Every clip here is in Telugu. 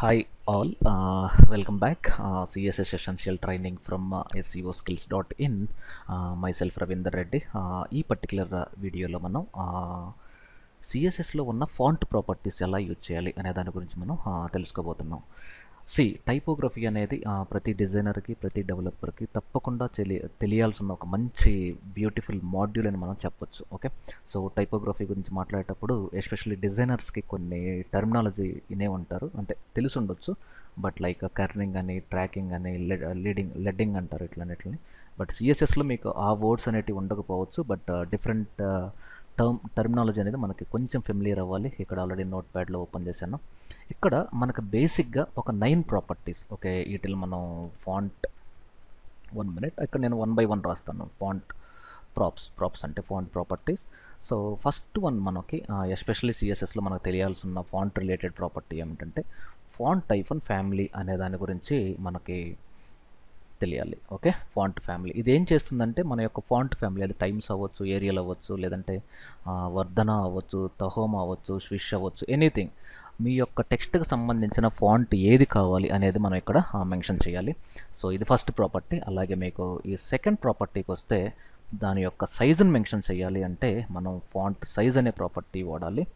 Hi all, welcome back. CSS Essential Training from SEOskills.in. Myself Ravinder Reddy. ఈ పర్టికులర్ వీడియోలో మనం సిఎస్ఎస్లో ఉన్న ఫాంట్ ప్రాపర్టీస్ ఎలా యూజ్ చేయాలి అనే దాని గురించి మనం తెలుసుకోబోతున్నాం. టైపోగ్రఫీ అనేది ప్రతి డిజైనర్కి ప్రతి డెవలపర్కి తప్పకుండా తెలియాల్సిన ఒక మంచి బ్యూటిఫుల్ మాడ్యూల్ అని మనం చెప్పొచ్చు. ఓకే, సో టైపోగ్రఫీ గురించి మాట్లాడేటప్పుడు ఎస్పెషల్లీ డిజైనర్స్కి కొన్ని టర్మినాలజీ వినే ఉంటారు, అంటే తెలిసి ఉండొచ్చు. బట్ లైక్ కర్నింగ్ అని, ట్రాకింగ్ అని, లెడ్డింగ్ అంటారు ఇట్లన్నిటిని. బట్ సిఎస్ఎస్లో మీకు ఆ వర్డ్స్ అనేటివి ఉండకపోవచ్చు, బట్ డిఫరెంట్ టర్మినాలజీ అనేది మనకి కొంచెం ఫెమిలియర్ అవ్వాలి. ఇక్కడ ఆల్రెడీ నోట్ ప్యాడ్లో ఓపెన్ చేశాను. ఇక్కడ మనకు బేసిక్గా ఒక 9 ప్రాపర్టీస్. ఓకే, వీటిని మనం ఫాంట్ 1 మినిట్ ఇక్కడ నేను 1 by 1 రాస్తాను. ఫాంట్ ప్రాప్స్ అంటే font properties. So first one మనకి ఎస్పెషల్లీ సిఎస్ఎస్లో మనకు తెలియాల్సిన ఫాంట్ రిలేటెడ్ ప్రాపర్టీ ఏమిటంటే ఫాంట్ టైప్ అండ్ ఫ్యామిలీ అనే దాని గురించి మనకి తెలియాలి. ఓకే, ఫాంట్ ఫ్యామిలీ ఇది ఏం చేస్తుందంటే మన యొక్క ఫాంట్ ఫ్యామిలీ, అది టైమ్స్ అవ్వచ్చు, ఏరియల్ అవ్వచ్చు, లేదంటే వర్ధన అవ్వచ్చు, తహోమా అవ్వచ్చు, స్విష్ అవ్వచ్చు, ఎనీథింగ్ మీ యొక్క టెక్స్ట్కి సంబంధించిన ఫాంట్ ఏది కావాలి అనేది మనం ఇక్కడ మెన్షన్ చేయాలి. సో ఇది ఫస్ట్ ప్రాపర్టీ. అలాగే మీకు ఈ సెకండ్ ప్రాపర్టీకి వస్తే దాని యొక్క సైజుని మెన్షన్ చేయాలి అంటే మనం ఫాంట్ సైజ్ అనే ప్రాపర్టీ వాడాలి.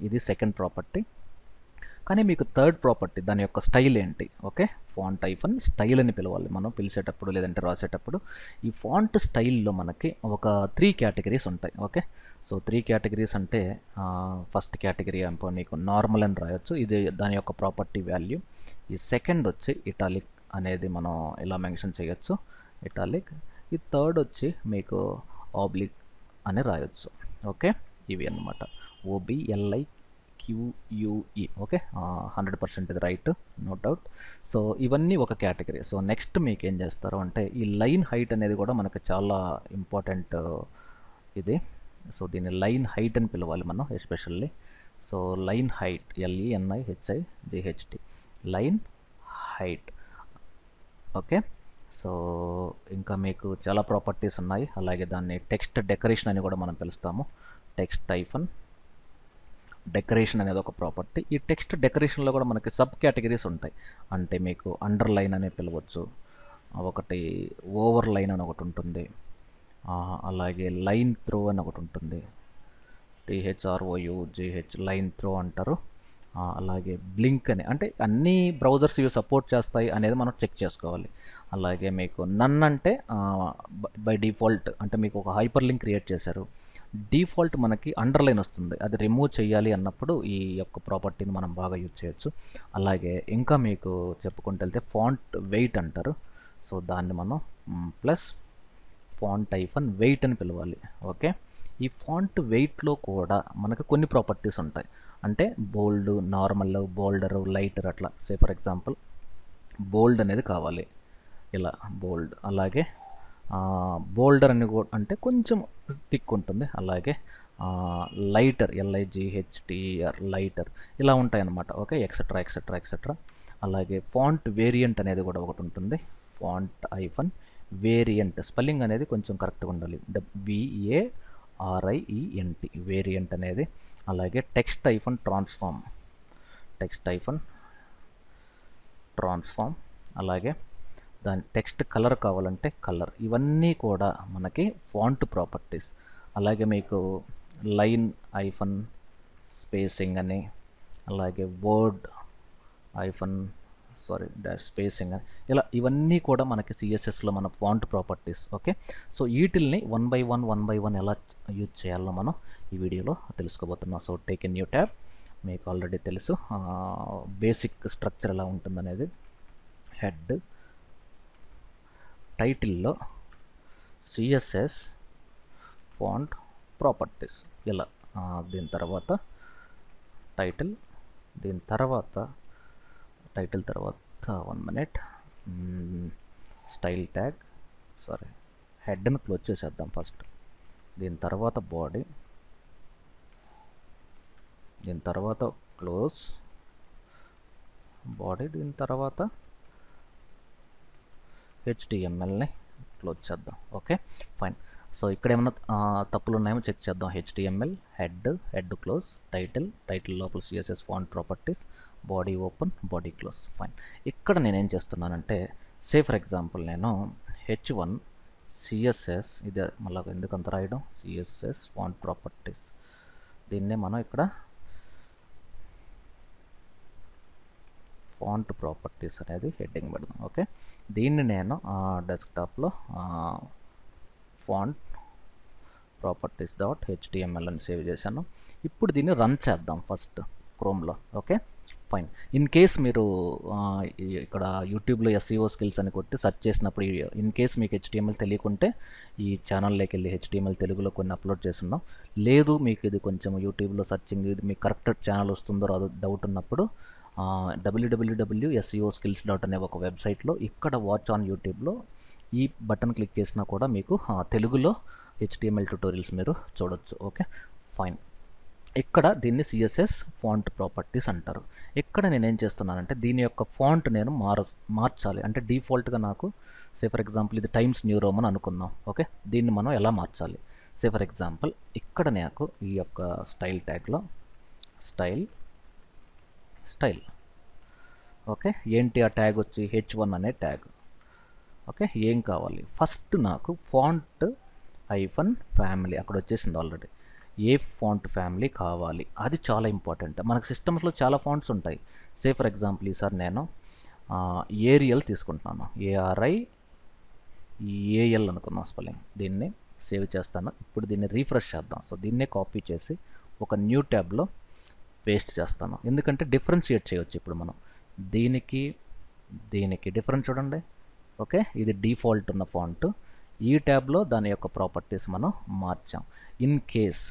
ఇది సెకండ్ ప్రాపర్టీ. కానీ మీకు థర్డ్ ప్రాపర్టీ దాని యొక్క స్టైల్ ఏంటి. ఓకే, ఫాంట్ టైప్ అని స్టైల్ అని పిలవాలి మనం పిలిచేటప్పుడు లేదంటే రాసేటప్పుడు. ఈ ఫాంట్ స్టైల్లో మనకి ఒక 3 కేటగిరీస్ ఉంటాయి. ఓకే, సో 3 కేటగిరీస్ అంటే ఫస్ట్ కేటగిరీ అనుకో నీకు నార్మల్ అని రాయొచ్చు, ఇది దాని యొక్క ప్రాపర్టీ వాల్యూ. ఈ సెకండ్ వచ్చి ఇటాలిక్ అనేది మనం ఇలా మెన్షన్ చేయొచ్చు, ఇటాలిక్. ఈ థర్డ్ వచ్చి మీకు ఆబ్లిక్ అని రాయొచ్చు. ఓకే, ఇవి అన్నమాట. OBLI QUE. ఓకే, 100% ఇది రైట్, నో డౌట్. సో ఇవన్నీ ఒక కేటగిరీ. సో నెక్స్ట్ మీకు ఏం చేస్తారు అంటే ఈ లైన్ హైట్ అనేది కూడా మనకు చాలా ఇంపార్టెంట్ ఇది. సో దీన్ని లైన్ హైట్ అని పిలవాలి మనం especially. So line height LENIHIGHT, line height. Okay, so ఇంకా మీకు చాలా ప్రాపర్టీస్ ఉన్నాయి. అలాగే దాన్ని టెక్స్ట్ డెకరేషన్ అని కూడా మనం పిలుస్తాము. టెక్స్ట్ టైఫన్ డెకరేషన్ అనేది ఒక ప్రాపర్టీ. ఈ టెక్స్ట్ డెకరేషన్లో కూడా మనకి సబ్ కేటగిరీస్ ఉంటాయి. అంటే మీకు అండర్ లైన్ అనే పిలవచ్చు, ఒకటి ఓవర్ లైన్ అని ఒకటి ఉంటుంది, అలాగే లైన్ త్రో అని ఒకటి ఉంటుంది, THROUGH లైన్ త్రో అంటారు. అలాగే బ్లింక్ అని, అంటే అన్ని బ్రౌజర్స్ ఇవి సపోర్ట్ చేస్తాయి అనేది మనం చెక్ చేసుకోవాలి. అలాగే మీకు నన్ అంటే బై డిఫాల్ట్, అంటే మీకు ఒక హైపర్ లింక్ క్రియేట్ చేశారు, డిఫాల్ట్ మనకి అండర్లైన్ వస్తుంది, అది రిమూవ్ చేయాలి అన్నప్పుడు ఈ యొక్క ప్రాపర్టీని మనం బాగా యూజ్ చేయొచ్చు. అలాగే ఇంకా మీకు చెప్పుకుంటూ వెళ్తే ఫాంట్ వెయిట్ అంటారు. సో దాన్ని మనం plus font type and weight అని పిలవాలి. ఓకే, ఈ ఫాంట్ వెయిట్లో కూడా మనకు కొన్ని ప్రాపర్టీస్ ఉంటాయి. అంటే బోల్డ్, నార్మల్, బోల్డర్, లైటర్ అట్లా. సే ఫర్ ఎగ్జాంపుల్ బోల్డ్ అనేది కావాలి, ఇలా బోల్డ్. అలాగే బోల్డర్ అని అంటే కొంచెం థిక్ ఉంటుంది. అలాగే లైటర్ LIGHTER లైటర్, ఇలా ఉంటాయి అన్నమాట. Okay, etcetera etcetera etcetera. అలాగే ఫాంట్ వేరియంట్ అనేది కూడా ఒకటి ఉంటుంది. ఫాంట్ ఐఫన్ వేరియంట్, స్పెల్లింగ్ అనేది కొంచెం కరెక్ట్గా ఉండాలి, WARIENT వేరియంట్ అనేది. అలాగే text hyphen transform, text hyphen transform. అలాగే దాని టెక్స్ట్ కలర్ కావాలంటే కలర్. ఇవన్నీ కూడా మనకి ఫాంట్ ప్రాపర్టీస్. అలాగే మీకు లైన్ ఐఫన్ స్పేసింగ్ అని, అలాగే వర్డ్ ఐఫన్ స్పేసింగ్ అని, ఇలా ఇవన్నీ కూడా మనకి సిఎస్ఎస్లో మన ఫాంట్ ప్రాపర్టీస్. ఓకే, సో వీటిల్ని 1 by 1 ఎలా యూజ్ చేయాలో మనం ఈ వీడియోలో తెలుసుకోబోతున్నాం. So take a new tab. మీకు ఆల్రెడీ తెలుసు బేసిక్ స్ట్రక్చర్ ఎలా ఉంటుందనేది. హెడ్, టైటిల్లో సిఎస్ఎస్ ఫాంట్ ప్రాపర్టీస్ ఇలా, దీని తర్వాత టైటిల్, దీని తర్వాత టైటిల్ తర్వాత 1 మినిట్ స్టైల్ ట్యాగ్, హెడ్ని క్లోజ్ చేసేద్దాం ఫస్ట్. దీని తర్వాత బాడీ, దీని తర్వాత క్లోజ్ బాడీ, దీని తర్వాత HTMLని క్లోజ్ చేద్దాం. Okay, fine. సో ఇక్కడ ఏమన్నా తప్పులు ఉన్నాయేమో చెక్ చేద్దాం. HTML హెడ్ క్లోజ్, టైటిల్ లోపల CSS font properties, body open, body close. Fine. ఇక్కడ నేనేం చేస్తున్నానంటే సే ఫర్ ఎగ్జాంపుల్ నేను H1 CSS, ఇది మళ్ళీ ఎందుకు అంత రాయడం, CSS ఫాంట్ ప్రాపర్టీస్, దీన్నే మనం ఇక్కడ ఫాంట్ ప్రాపర్టీస్ అనేది హెడ్డింగ్ పెడదాం. ఓకే, దీన్ని నేను డెస్క్టాప్లో ఫాంట్ ప్రాపర్టీస్ .html అని సేవ్ చేశాను. ఇప్పుడు దీన్ని రన్ చేద్దాం ఫస్ట్ క్రోమ్లో. Okay, fine. ఇన్ కేస్ మీరు ఇక్కడ యూట్యూబ్లో SEO స్కిల్స్ అని కొట్టి సెర్చ్ చేసినప్పుడు ఇన్ కేస్ మీకు HTML తెలియకుంటే ఈ ఛానల్లోకి వెళ్ళి HTML తెలుగులో కొన్ని అప్లోడ్ చేస్తున్నాం. లేదు మీకు ఇది కొంచెం యూట్యూబ్లో సర్చింగ్ ఇది మీకు కరెక్ట్ ఛానల్ వస్తుందో రాదో డౌట్ ఉన్నప్పుడు www.seoskills అనే ఒక వెబ్సైట్లో ఇక్కడ వాచ్ ఆన్ యూట్యూబ్లో ఈ బటన్ క్లిక్ చేసినా కూడా మీకు తెలుగులో HTML ట్యుటోరియల్స్ మీరు చూడొచ్చు. Okay, fine. ఇక్కడ దీన్ని CSS ఫాంట్ ప్రాపర్టీస్ అంటారు. ఇక్కడ నేనేం చేస్తున్నానంటే దీని యొక్క ఫాంట్ నేను మార్చాలి. అంటే డిఫాల్ట్గా నాకు సే ఫర్ ఎగ్జాంపుల్ ఇది టైమ్స్ న్యూ రోమన్ అనుకుందాం. ఓకే, దీన్ని మనం ఎలా మార్చాలి? సే ఫర్ ఎగ్జాంపుల్ ఇక్కడ నాకు ఈ యొక్క స్టైల్ ట్యాగ్లో స్టైల్, ఓకే, ఏంటి ఆ ట్యాగ్ వచ్చి H1 అనే ట్యాగ్. ఓకే, ఏం కావాలి? ఫస్ట్ నాకు ఫాంట్ -ఫ్యామిలీ అక్కడ వచ్చేసింది ఆల్రెడీ. ఏ ఫాంట్ ఫ్యామిలీ కావాలి, అది చాలా ఇంపార్టెంట్. మనకు సిస్టమ్స్లో చాలా ఫాంట్స్ ఉంటాయి. సే ఫర్ ఎగ్జాంపుల్ ఈసారి నేను ఏరియల్ తీసుకుంటున్నాను, ARIAL అనుకుందాం స్పెల్లింగ్. దీన్ని సేవ్ చేస్తాను. ఇప్పుడు దీన్ని రీఫ్రెష్ చేద్దాం. సో దీన్నే కాపీ చేసి ఒక న్యూ ట్యాబ్లో పేస్ట్ చేస్తాను. ఎందుకంటే డిఫరెన్షియేట్ చేయవచ్చు ఇప్పుడు మనం దీనికి డిఫరెన్స్ చూడండి. ఓకే, ఇది డిఫాల్ట్ ఉన్న ఫాంట్. ఈ ట్యాబ్లో దాని యొక్క ప్రాపర్టీస్ మనం మార్చాం. ఇన్ కేస్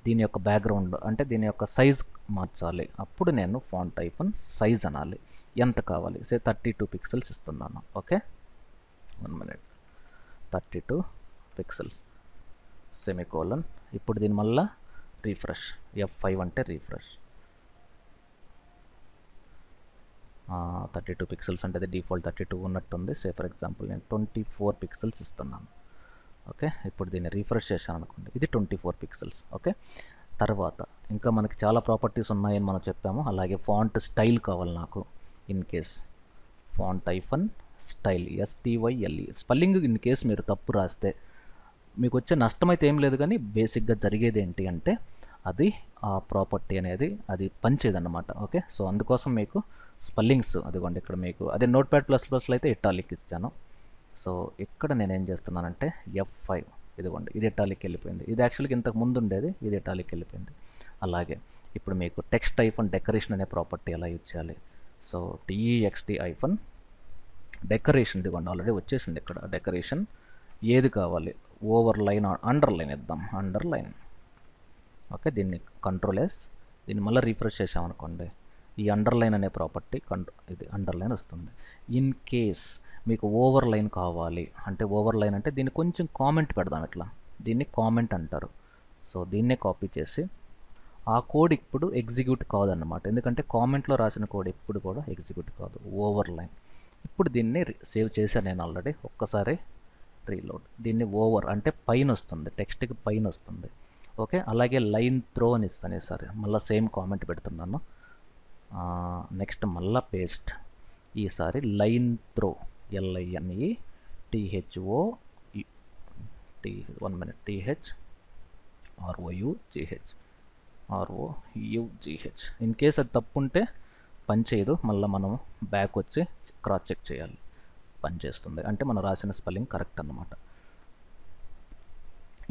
దీని యొక్క బ్యాక్గ్రౌండ్ అంటే దీని యొక్క సైజ్ మార్చాలి, అప్పుడు నేను ఫాంట్ -సైజ్ అనాలి. ఎంత కావాలి? సే 32 పిక్సెల్స్ ఇస్తున్నాను. Okay, 1 minute, 32 pixels semicolon. ఇప్పుడు దీని మళ్ళా రీఫ్రెష్, F5 అంటే రీఫ్రెష్. 32 పిక్సెల్స్ అంటే అది డిఫాల్ట్ 32 ఉన్నట్టుంది. సే ఫర్ ఎగ్జాంపుల్ నేను 24 పిక్సెల్స్ ఇస్తున్నాను. ఓకే, ఇప్పుడు దీన్ని రీఫ్రెష్ చేశాను అనుకోండి, ఇది 24 పిక్సెల్స్. ఓకే, తర్వాత ఇంకా మనకి చాలా ప్రాపర్టీస్ ఉన్నాయని మనం చెప్పాము. అలాగే ఫాంట్ స్టైల్ కావాలి నాకు. In case font -style, STYLE. Spelling in case మీరు తప్పు రాస్తే మీకు వచ్చే నష్టం అయితే ఏం లేదు, కానీ బేసిక్గా జరిగేది ఏంటి అంటే అది ఆ ప్రాపర్టీ అనేది అది పనిచేయదన్నమాట. ఓకే, సో అందుకోసం మీకు స్పెల్లింగ్స్ అదిగోండి ఇక్కడ మీకు అదే Notepad++లో అయితే ఇటాలిక్ ఇచ్చాను. సో ఇక్కడ నేనేం చేస్తున్నానంటే F5, ఇదిగోండి ఇది ఇటాలిక్ వెళ్ళిపోయింది. ఇది యాక్చువల్గా ఇంతకు ముందు ఉండేది, ఇది ఇటాలిక్ వెళ్ళిపోయింది. అలాగే ఇప్పుడు మీకు టెక్స్ట్ -డెకరేషన్ అనే ప్రాపర్టీ ఎలా యూజ్ చేయాలి? సో TEXT డెకరేషన్, ఇదిగోండి ఆల్రెడీ వచ్చేసింది ఇక్కడ డెకరేషన్. ఏది కావాలి? ఓవర్లైన్, అండర్లైన్ ఇద్దాం, అండర్లైన్. ఓకే, దీన్ని Ctrl+S, దీన్ని మళ్ళీ రీఫ్రెష్ చేసామనుకోండి, ఈ అండర్లైన్ అనే ప్రాపర్టీ ఇది అండర్లైన్ వస్తుంది. ఇన్ కేస్ మీకు ఓవర్లైన్ కావాలి అంటే ఓవర్లైన్ అంటే దీన్ని కొంచెం కామెంట్ పెడదాం. ఇట్లా దీన్ని కామెంట్ అంటారు. సో దీన్నే కాపీ చేసి ఆ కోడ్ ఇప్పుడు ఎగ్జిక్యూట్ కాదన్నమాట, ఎందుకంటే కామెంట్లో రాసిన కోడ్ ఎప్పుడు కూడా ఎగ్జిక్యూట్ కాదు, ఓవర్లైన్. ఇప్పుడు దీన్ని సేవ్ చేశాను నేను ఆల్రెడీ. ఒక్కసారి రీలోడ్. దీన్ని ఓవర్ అంటే పైన వస్తుంది, టెక్స్ట్కి పైన వస్తుంది. ఓకే, అలాగే లైన్ త్రో అని ఇస్తాను ఈసారి. మళ్ళీ సేమ్ కామెంట్ పెడుతున్నాను. నెక్స్ట్ మళ్ళీ పేస్ట్. ఈసారి line throw, LINE THO 1 minute ROUGH. In case అది తప్పు ఉంటే పని చేయదు, మళ్ళీ మనం బ్యాక్ వచ్చి క్రాస్ చెక్ చేయాలి. పని చేస్తుంది అంటే మనం రాసిన స్పెల్లింగ్ కరెక్ట్ అన్నమాట.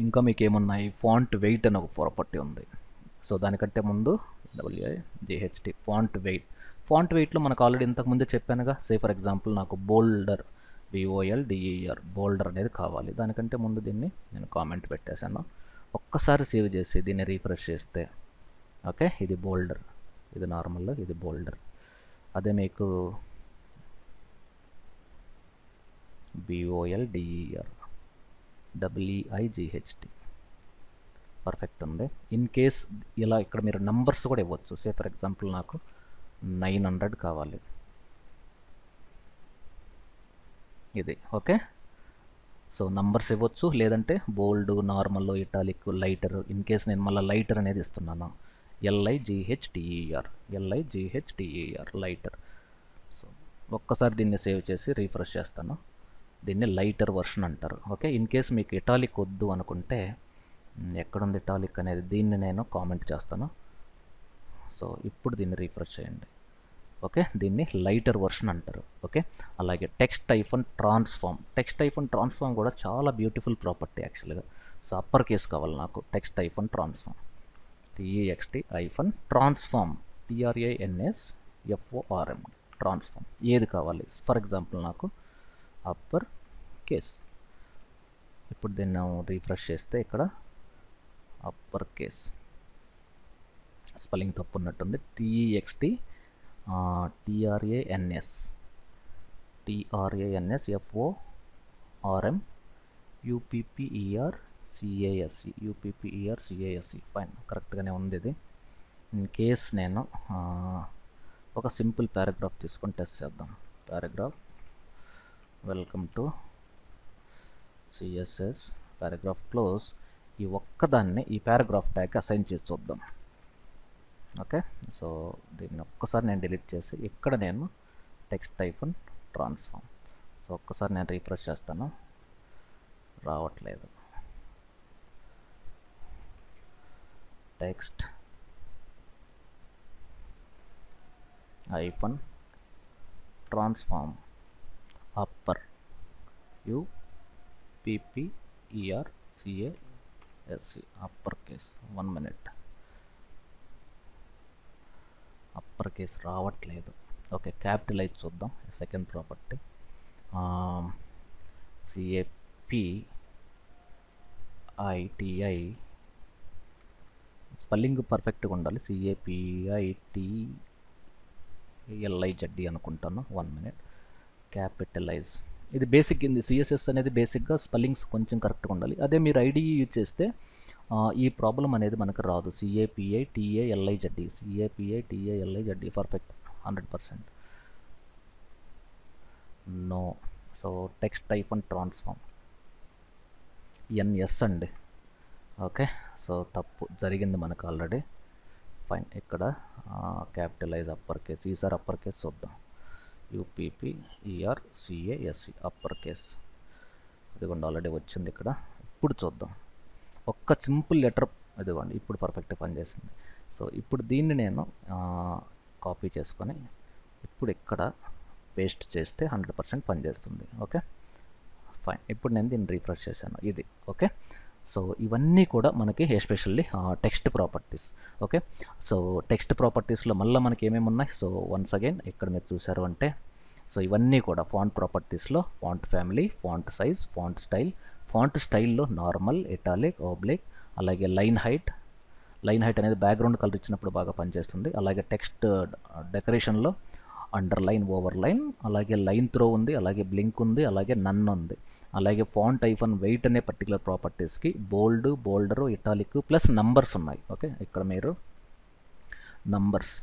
ఇంకా మీకు ఏమున్నాయి? ఫాంట్ వెయిట్ అని ఒక ప్రాపర్టీ ఉంది. సో దానికంటే ముందు WIGHT ఫాంట్ వెయిట్. ఫాంట్ వెయిట్లో మనకు ఆల్రెడీ ఇంతకుముందే చెప్పానుగా. సే ఫర్ ఎగ్జాంపుల్ నాకు బోల్డర్, BOLDER బోల్డర్ అనేది కావాలి. దానికంటే ముందు దీన్ని నేను కామెంట్ పెట్టేశాను. ఒక్కసారి సేవ్ చేసి దీన్ని రీఫ్రెష్ చేస్తే ఓకే, ఇది బోల్డర్, ఇది నార్మల్, ఇది బోల్డర్. అదే మీకు BOLDER WIGHT పర్ఫెక్ట్ ఉంది. ఇన్ కేస్ ఇలా ఇక్కడ మీరు నంబర్స్ కూడా ఇవ్వచ్చు. సే ఫర్ ఎగ్జాంపుల్ నాకు 900 కావాలి, ఇది ఓకే. సో నంబర్స్ ఇవ్వచ్చు, లేదంటే bold, normal, italic, lighter. In case నేను మళ్ళీ లైటర్ అనేది ఇస్తున్నాను, LIGHTER లైటర్. సో ఒక్కసారి దీన్ని సేవ్ చేసి రీఫ్రెష్ చేస్తాను. దీన్ని లైటర్ వర్షన్ అంటారు. ఓకే, ఇన్ కేస్ మీకు ఇటాలిక్ వద్దు అనుకుంటే, ఎక్కడుంది ఇటాలిక్ అనేది, దీన్ని నేను కామెంట్ చేస్తాను. సో ఇప్పుడు దీన్ని రీఫ్రెష్ చేయండి. ఓకే, దీన్ని లైటర్ వర్షన్ అంటారు. ఓకే, అలాగే టెక్స్ట్ టైఫన్ ట్రాన్స్ఫార్మ్ కూడా చాలా బ్యూటిఫుల్ ప్రాపర్టీ యాక్చువల్గా. సో అప్పర్ కేస్ కావాలి నాకు, text hyphen transform, transform, TRANSFORM transform. ఏది కావాలి? ఫర్ ఎగ్జాంపుల్ నాకు అప్పర్ కేస్. ఇప్పుడు దీన్ని రీఫ్రెష్ చేస్తే ఇక్కడ అప్పర్ కేస్, స్పెల్లింగ్ తప్పు ఉన్నట్టుంది, TRANSFORM UPPERCASE. ఫైన్, కరెక్ట్గానే ఉంది ఇది. ఇన్ కేస్ నేను ఒక సింపుల్ పారాగ్రాఫ్ తీసుకొని టెస్ట్ చేద్దాం. Paragraph, welcome to CSS, paragraph close. ఈ ఒక్కదాన్ని ఈ పారాగ్రాఫ్ ట్యాగ్ అసైన్ చేసి చూద్దాం. ఓకే, సో దీన్ని ఒక్కసారి నేను డిలీట్ చేసి ఇక్కడ నేను టెక్స్ట్ టైఫన్ ట్రాన్స్ఫార్మ్. సో ఒక్కసారి నేను రీఫ్రెష్ చేస్తాను, రావట్లేదు. Text hyphen transform upper UPPERCASE upper case. 1 minute. Upper case రావట్లేదు. ఓకే, క్యాపిటలైజ్ చూద్దాం. సెకండ్ ప్రాపర్టీ CAPITI, స్పెల్లింగ్ పర్ఫెక్ట్గా ఉండాలి. CAPITLIZD అనుకుంటాను. 1 minute. క్యాపిటలైజ్. ఇది బేసిక్. ఇది CSS అనేది బేసిక్గా స్పెల్లింగ్స్ కొంచెం కరెక్ట్గా ఉండాలి. అదే మీరు IDE యూజ్ చేస్తే ఈ ప్రాబ్లం అనేది మనకు రాదు. CAPITALIZD perfect, 100%. No. So text hyphen transform NS అండి. ఓకే, సో తప్పు జరిగింది మనకు ఆల్రెడీ. ఫైన్, ఇక్కడ క్యాపిటలైజ్ అప్పర్ కేస్. ఈసారి అప్పర్ కేస్ చూద్దాం. UPPERCASE upper case. ఇదిగోండి, ఆల్రెడీ వచ్చింది ఇక్కడ. ఇప్పుడు చూద్దాం. ఒక్క సింపుల్ లెటర్, ఇదిగోండి ఇప్పుడు పర్ఫెక్ట్ పనిచేసింది. సో ఇప్పుడు దీన్ని నేను కాపీ చేసుకొని ఇప్పుడు ఇక్కడ పేస్ట్ చేస్తే 100% పనిచేస్తుంది. Okay, fine. ఇప్పుడు నేను దీన్ని రీఫ్రెష్ చేశాను. ఇది ఓకే. సో ఇవన్నీ కూడా మనకి especially text properties. Okay, so text ప్రాపర్టీస్లో మళ్ళీ మనకి ఏమేమి ఉన్నాయి? సో వన్స్ అగైన్ ఇక్కడ మీరు చూసారు అంటే, సో ఇవన్నీ కూడా ఫాంట్ ప్రాపర్టీస్లో font family, font size, font style. Font స్టైల్లో నార్మల్, ఇటాలిక్, ఓబ్లిక్, అలాగే లైన్ హైట్. లైన్ హైట్ అనేది బ్యాక్గ్రౌండ్ కలర్ ఇచ్చినప్పుడు బాగా పనిచేస్తుంది. అలాగే టెక్స్ట్ డెకరేషన్లో అండర్లైన్, ఓవర్లైన్, అలాగే లైన్ త్రో ఉంది, అలాగే బ్లింక్ ఉంది, అలాగే నన్ ఉంది. అలాగే ఫాంట్ హైఫన్ వెయిట్ అనే పర్టికులర్ ప్రాపర్టీస్కి bold, bolder, italic plus numbers ఉన్నాయి. ఓకే, ఇక్కడ మీరు నంబర్స్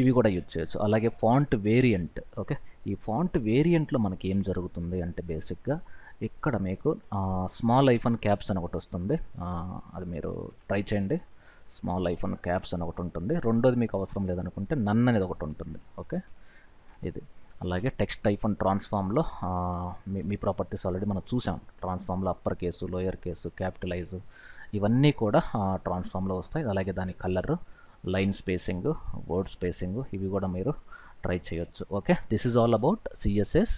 ఇవి కూడా యూజ్ చేయొచ్చు. అలాగే ఫాంట్ వేరియంట్. ఓకే, ఈ ఫాంట్ వేరియంట్లో మనకి ఏం జరుగుతుంది అంటే బేసిక్గా ఇక్కడ మీకు స్మాల్ ఐఫన్ క్యాప్స్ అని ఒకటి వస్తుంది. అది మీరు ట్రై చేయండి. స్మాల్ ఐఫన్ క్యాప్స్ అని ఒకటి ఉంటుంది. రెండోది మీకు అవసరం లేదనుకుంటే నన్ అనేది ఒకటి ఉంటుంది. ఓకే, ఇది. అలాగే టెక్స్ట్ ఐఫన్ ట్రాన్స్ఫార్మ్లో మీ ప్రాపర్టీస్ ఆల్రెడీ మనం చూసాం. ట్రాన్స్ఫార్మ్లో upper case, lower case, capitalize ఇవన్నీ కూడా ట్రాన్స్ఫార్మ్లో వస్తాయి. అలాగే దాని colour, line spacing, word spacing ఇవి కూడా మీరు ట్రై చేయొచ్చు. Okay, this is all about CSS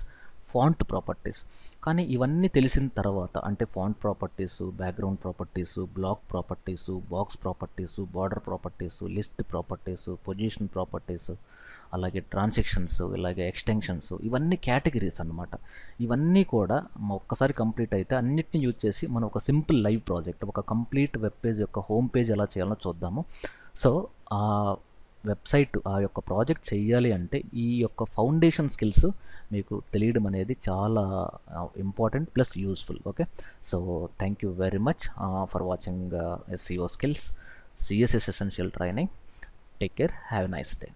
font properties. కానీ ఇవన్నీ తెలిసిన తర్వాత అంటే font properties, background properties, block properties, box properties, border properties, list properties, position properties, అలాగే ట్రాన్సాక్షన్స్, ఇలాగే ఎక్స్టెన్షన్స్, ఇవన్నీ కేటగిరీస్ అన్నమాట. ఇవన్నీ కూడా ఒక్కసారి కంప్లీట్ అయితే అన్నిటిని యూజ్ చేసి మనం ఒక సింపుల్ లైవ్ ప్రాజెక్ట్, ఒక కంప్లీట్ వెబ్ పేజ్ యొక్క హోమ్ పేజ్ ఎలా చేయాలో చూద్దాము. సో ఆ వెబ్సైట్, ఆ యొక్క ప్రాజెక్ట్ చేయాలి అంటే ఈ యొక్క ఫౌండేషన్ స్కిల్స్ మీకు తెలియడం అనేది చాలా important plus useful. Okay, so thank you very much for watching SEO skills, CSS essential training. Take care, have a nice day.